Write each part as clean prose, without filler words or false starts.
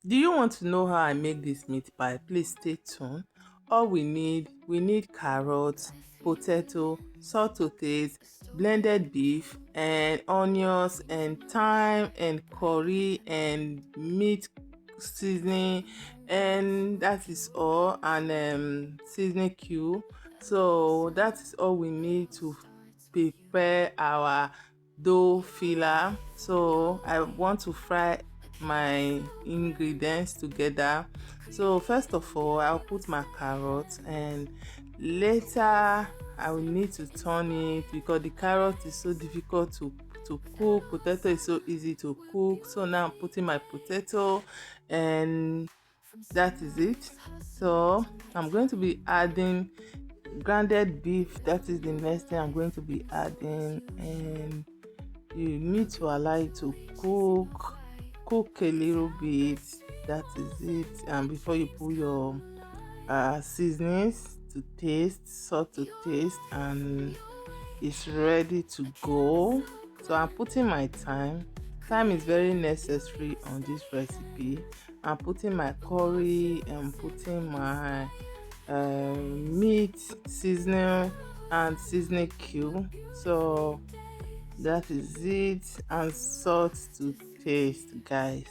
Do you want to know how I make this meat pie? Please stay tuned. All we need carrots, potato, salt to taste, blended beef, and onions, and thyme, and curry, and meat seasoning, and that is all, and seasoning cube. So that is all we need to prepare our dough filler. So I want to fry my ingredients together. So first of all, I'll put my carrots, and later I will need to turn it because the carrot is so difficult to cook. Potato is so easy to cook. So now I'm putting my potato, and that is it. So I'm going to be adding grounded beef. That is the next thing I'm going to be adding, and you need to allow it to cook a little bit. That is it. And before you put your seasonings to taste, salt to taste, and it's ready to go. So I'm putting my time is very necessary on this recipe. I'm putting my curry, and putting my meat seasoning and seasoning cube. So that is it, and salt to taste, guys.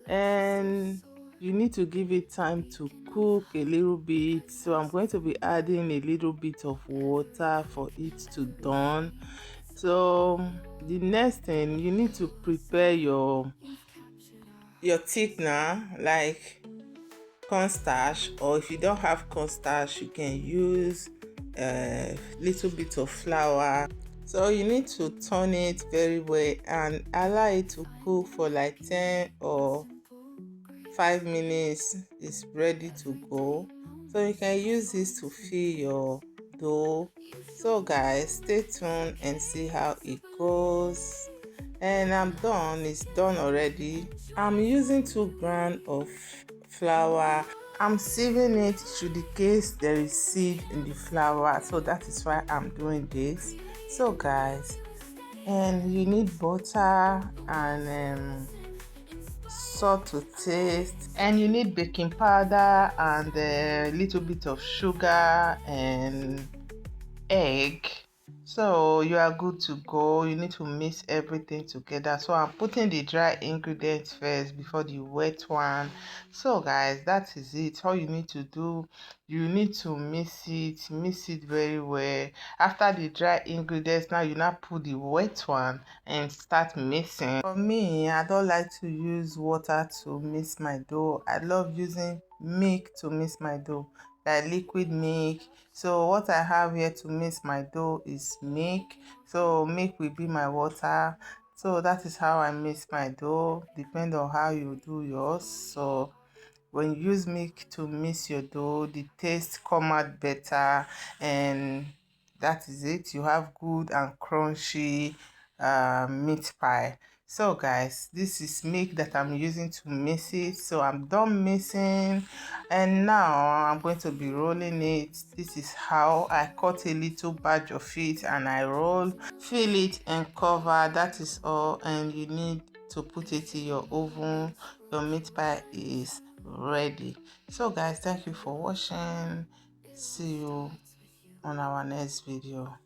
And you need to give it time to cook a little bit. So I'm going to be adding a little bit of water for it to done. So the next thing, you need to prepare your thickener, like cornstarch, or if you don't have cornstarch, you can use a little bit of flour. So you need to turn it very well and allow it to cook for like 10 or 5 minutes. It's ready to go. So you can use this to fill your dough. So guys, stay tuned and see how it goes. And I'm done. It's done already. I'm using 2 grams of flour. I'm sieving it to the case there is seed in the flour, so that is why I'm doing this. So guys, and you need butter, and salt to taste, and you need baking powder, and a little bit of sugar, and egg. So you are good to go. You need to mix everything together. So I'm putting the dry ingredients first before the wet one. So guys, that is it. All you need to do, you need to mix it very well. After the dry ingredients, now you now put the wet one and start mixing. For me, I don't like to use water to mix my dough. I love using milk to mix my dough, like liquid milk. So what I have here to mix my dough is milk. So milk will be my water. So that is how I mix my dough, depend on how you do yours. So when you use milk to mix your dough, the taste come out better, and that is it. You have good and crunchy meat pie. So guys, this is milk that I'm using to mix it. So I'm done mixing, and now I'm going to be rolling it. This is how I cut a little batch of it, and I roll, fill it, and cover. That is all. And you need to put it in your oven. Your meat pie is ready. So guys, thank you for watching. See you on our next video.